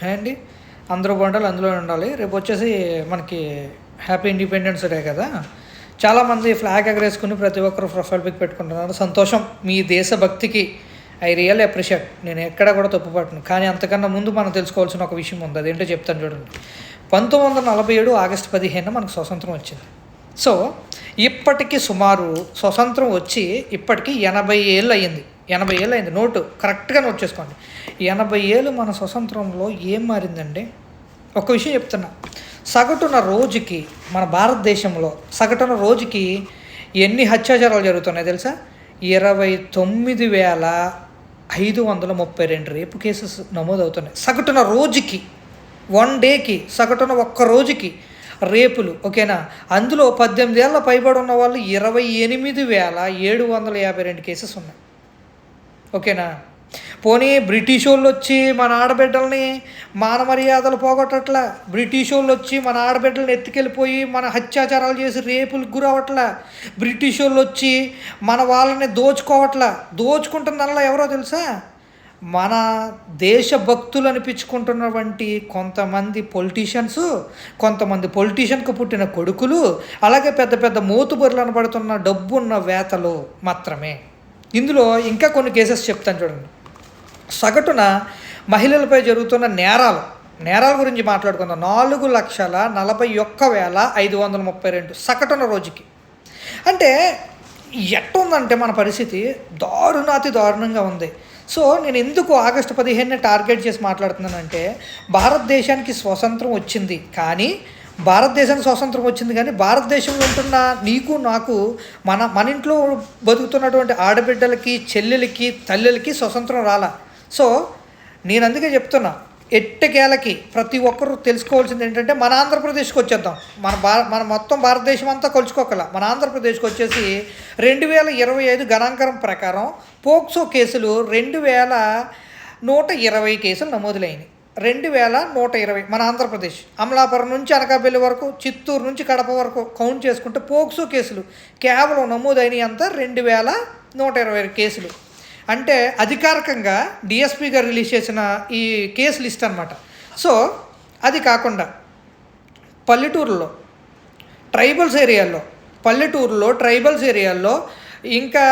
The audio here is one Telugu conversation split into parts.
అండి అందరూ బాగుండాలి, అందులో ఉండాలి. రేపు వచ్చేసి మనకి హ్యాపీ ఇండిపెండెన్స్ డే కదా. చాలామంది ఫ్లాగ్ ఎగరేసుకుని ప్రతి ఒక్కరు ప్రొఫైల్ పిక్ పెట్టుకుంటున్నారు. సంతోషం, మీ దేశభక్తికి ఐ రియల్లీ అప్రిషియేట్. నేను ఎక్కడ కూడా తప్పుపట్టను. కానీ అంతకన్నా ముందు మనం తెలుసుకోవాల్సిన ఒక విషయం ఉంది. అదేంటో చెప్తాను చూడండి. 1947 ఆగస్టు 15 మనకు స్వతంత్రం వచ్చింది. సో ఇప్పటికీ సుమారు స్వతంత్రం వచ్చి ఇప్పటికీ 80 ఏళ్ళు అయ్యింది. 80 ఏళ్ళు అయింది. నోటు కరెక్ట్గా నోట్ చేసుకోండి. 80 ఏళ్ళు మన స్వతంత్రంలో ఏం మారిందండి? ఒక విషయం చెప్తున్నా. సగటున రోజుకి మన భారతదేశంలో సగటున రోజుకి ఎన్ని అత్యాచారాలు జరుగుతున్నాయి తెలుసా? 29,532 రేపు కేసెస్ నమోదవుతున్నాయి సగటున రోజుకి. 1 డేకి సగటున ఒక్క రోజుకి రేపులు. ఓకేనా? అందులో 18 ఏళ్ళ పైబడి ఉన్న వాళ్ళు 28,752 కేసెస్ ఉన్నాయి. ఓకేనా? పోనీ బ్రిటిష్ వాళ్ళు వచ్చి మన ఆడబిడ్డల్ని మాన మర్యాదలు పోగొట్టట్లా. బ్రిటిష్ వాళ్ళు వచ్చి మన ఆడబిడ్డలను ఎత్తుకెళ్ళిపోయి మన అత్యాచారాలు చేసి రేపులకు గురవట్లా. బ్రిటిష్ వాళ్ళు వచ్చి మన వాళ్ళని దోచుకుంటుందల్లా ఎవరో తెలుసా? మన దేశభక్తులు అనిపించుకుంటున్నటువంటి కొంతమంది పొలిటీషియన్స్, కొంతమంది పొలిటీషియన్కు పుట్టిన కొడుకులు, అలాగే పెద్ద పెద్ద మోతుబరులు అనబడుతున్న డబ్బున్న వేతలు మాత్రమే. ఇందులో ఇంకా కొన్ని కేసెస్ చెప్తాను చూడండి. సగటున మహిళలపై జరుగుతున్న నేరాల గురించి మాట్లాడుకుందాం. 4,41,532 సగటున రోజుకి. అంటే ఎట్టుందంటే మన పరిస్థితి దారుణాతి దారుణంగా ఉంది. సో నేను ఎందుకు ఆగస్టు 15 టార్గెట్ చేసి మాట్లాడుతున్నానంటే, భారతదేశానికి స్వతంత్రం వచ్చింది కానీ భారతదేశంలో ఉంటున్న నీకు నాకు మన ఇంట్లో బతుకుతున్నటువంటి ఆడబిడ్డలకి, చెల్లెలకి, తల్లులకి స్వతంత్రం రాలా. సో నేను అందుకే చెప్తున్నా, ఎట్టకేలకి ప్రతి ఒక్కరూ తెలుసుకోవాల్సింది ఏంటంటే, మన ఆంధ్రప్రదేశ్కి వచ్చేద్దాం. మన మొత్తం భారతదేశం అంతా కొలుచుకోగల మన ఆంధ్రప్రదేశ్కి వచ్చేసి 2025 గణాంకరం ప్రకారం పోక్సో కేసులు 2,120 కేసులు నమోదులైనవి. 2,120 మన ఆంధ్రప్రదేశ్. అమలాపురం నుంచి అనకాపల్లి వరకు, చిత్తూరు నుంచి కడప వరకు కౌంట్ చేసుకుంటే పోక్సో కేసులు కేవలం నమోదైనవి అంతా 2,120 కేసులు. అంటే అధికారికంగా డిఎస్పీ గారు రిలీజ్ చేసిన ఈ కేసు లిస్ట్ అనమాట. సో అది కాకుండా ట్రైబల్స్ ఏరియాల్లో ఇంకా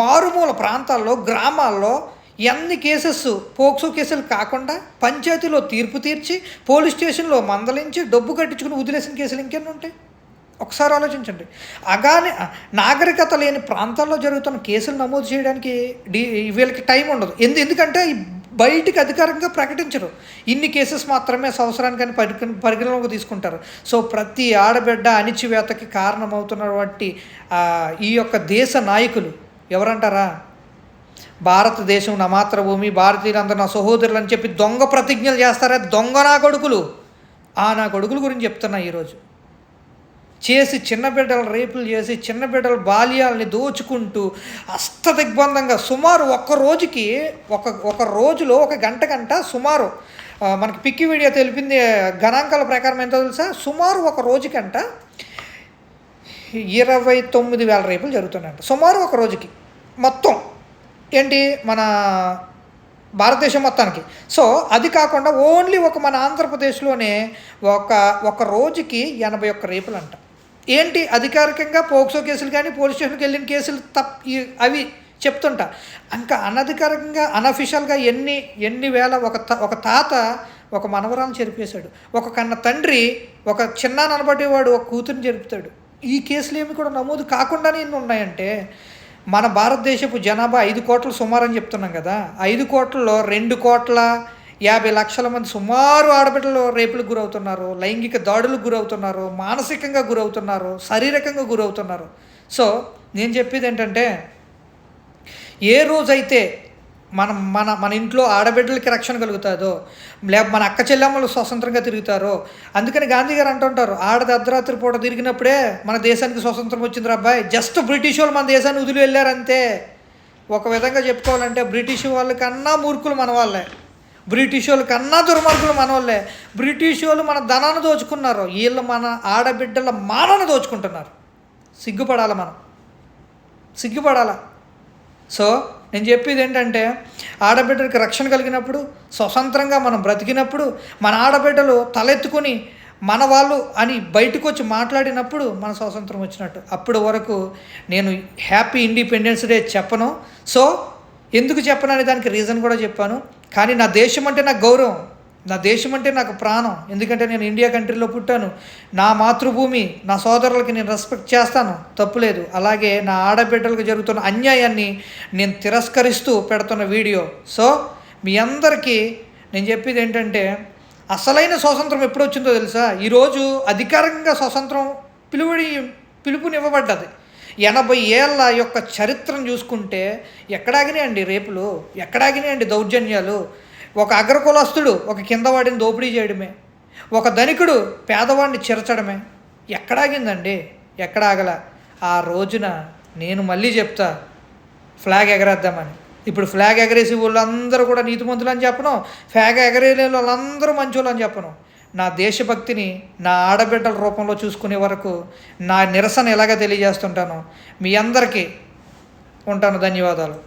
మారుమూల ప్రాంతాల్లో, గ్రామాల్లో ఎన్ని కేసెస్ పోక్సో కేసులు కాకుండా పంచాయతీలో తీర్పు తీర్చి, పోలీస్ స్టేషన్లో మందలించి, డబ్బు కట్టించుకుని వదిలేసిన కేసులు ఇంకెన్ని ఉంటాయి? ఒకసారి ఆలోచించండి. అగానే నాగరికత లేని ప్రాంతాల్లో జరుగుతున్న కేసులు నమోదు చేయడానికి వీళ్ళకి టైం ఉండదు. ఎందుకంటే బయటికి అధికారికంగా ప్రకటించరు. ఇన్ని కేసెస్ మాత్రమే సంవత్సరానికని పరిగణలోకి తీసుకుంటారు. సో ప్రతి ఆడబిడ్డ అణిచివేతకి కారణమవుతున్నటువంటి ఈ యొక్క దేశ నాయకులు ఎవరంటారా? భారతదేశం నా మాతృభూమి, భారతీయులందరూ నా సహోదరులు అని చెప్పి దొంగ ప్రతిజ్ఞలు చేస్తారా? దొంగ నా కొడుకులు గురించి చెప్తున్నా. ఈరోజు చేసి చిన్న బిడ్డలు రేపులు చేసి, చిన్న బిడ్డల బాల్యాలని దోచుకుంటూ అష్టదిగ్బంధంగా సుమారు ఒక రోజులో 1 గంట సుమారు మనకి పిక్కి వీడియో తెలిపింది గణాంకాల ప్రకారం ఎంతో తెలుసా? సుమారు ఒక రోజుకంట 29,000 రేపులు జరుగుతున్నాయంట. సుమారు ఒక రోజుకి మొత్తం ఏంటి మన భారతదేశం మొత్తానికి. సో అది కాకుండా ఓన్లీ మన ఆంధ్రప్రదేశ్లోనే ఒక రోజుకి 81 రేపులు అంట. ఏంటి అధికారికంగా పోక్సో కేసులు కానీ పోలీస్ స్టేషన్కి వెళ్ళిన కేసులు అవి చెప్తుంటా. ఇంకా అనధికారికంగా అనఫిషియల్గా ఎన్ని వేల ఒక తాత ఒక మనవరాలను చెరిపేశాడు. ఒక కన్న తండ్రి ఒక చిన్న ననబడేవాడు ఒక కూతురిని చెరుపుతాడు. ఈ కేసులు ఏమి కూడా నమోదు కాకుండానే ఎన్ని ఉన్నాయంటే, మన భారతదేశపు జనాభా 5 కోట్ల సుమారు అని చెప్తున్నాం కదా. 5 కోట్లలో 2,50,00,000 మంది సుమారు ఆడబిడ్డలు రేపులకు గురవుతున్నారు, లైంగిక దాడులకు గురవుతున్నారు, మానసికంగా గురవుతున్నారు, శారీరకంగా గురవుతున్నారు. సో నేను చెప్పేది ఏంటంటే, ఏ రోజైతే మన ఇంట్లో ఆడబిడ్డలకి రక్షణ కలుగుతుందో, మన అక్క చెల్లెమ్మలు స్వతంత్రంగా తిరుగుతారో. అందుకని గాంధీ గారు అంటుంటారు, ఆడది అర్ధరాత్రి పూట తిరిగినప్పుడే మన దేశానికి స్వతంత్రం వచ్చింది అబ్బాయి. జస్ట్ బ్రిటిష్ వాళ్ళు మన దేశాన్ని వదిలి వెళ్ళారంతే. ఒక విధంగా చెప్పుకోవాలంటే బ్రిటిష్ వాళ్ళకన్నా మూర్ఖులు మన వాళ్ళే, బ్రిటిష్ వాళ్ళకన్నా దుర్మార్గులు మన వాళ్ళే. బ్రిటిష్ వాళ్ళు మన ధనాన్ని దోచుకున్నారు, వీళ్ళు మన ఆడబిడ్డల మానాన్ని దోచుకుంటున్నారు. సిగ్గుపడాల. సో నేను చెప్పేది ఏంటంటే, ఆడబిడ్డలకి రక్షణ కలిగినప్పుడు, స్వతంత్రంగా మనం బ్రతికినప్పుడు, మన ఆడబిడ్డలు తలెత్తుకొని మన వాళ్ళు అని బయటకు వచ్చి మాట్లాడినప్పుడు మన స్వాతంత్రం వచ్చినట్టు. అప్పటి వరకు నేను హ్యాపీ ఇండిపెండెన్స్ డే చెప్పను. సో ఎందుకు చెప్పను అనే దానికి రీజన్ కూడా చెప్పాను. కానీ నా దేశం అంటే నాకు గౌరవం, నా దేశం అంటే నాకు ప్రాణం. ఎందుకంటే నేను ఇండియా కంట్రీలో పుట్టాను. నా మాతృభూమి, నా సోదరులకి నేను రెస్పెక్ట్ చేస్తాను, తప్పులేదు. అలాగే నా ఆడబిడ్డలకు జరుగుతున్న అన్యాయాన్ని నేను తిరస్కరిస్తూ పెడుతున్న వీడియో. సో మీ అందరికీ నేను చెప్పేది ఏంటంటే, అసలైన స్వాతంత్రం ఎప్పుడు వచ్చిందో తెలుసా? ఈరోజు అధికారికంగా స్వాతంత్రం పిలుపునివ్వబడ్డది. 80 ఏళ్ళ యొక్క చరిత్రను చూసుకుంటే ఎక్కడాగినాయండి రేపులు, ఎక్కడాగినాయండి దౌర్జన్యాలు. ఒక అగ్రకులస్తుడు ఒక కిందవాడిని దోపిడీ చేయడమే, ఒక ధనికుడు పేదవాడిని చిరచడమే. ఎక్కడాగిందండి? ఎక్కడ ఆగల. ఆ రోజున నేను మళ్ళీ చెప్తా, ఫ్లాగ్ ఎగరేద్దామని. ఇప్పుడు ఫ్లాగ్ ఎగరేసి వాళ్ళందరూ కూడా నీతిమంతులు అని చెప్పను, ఫ్లాగ్ ఎగరేలే వాళ్ళందరూ మంచోళ్ళు అని చెప్పను. నా దేశభక్తిని నా ఆడబిడ్డల రూపంలో చూసుకునే వరకు నా నిరసన ఎలాగ తెలియజేస్తుంటాను. మీ అందరికీ ఉంటాను. ధన్యవాదాలు.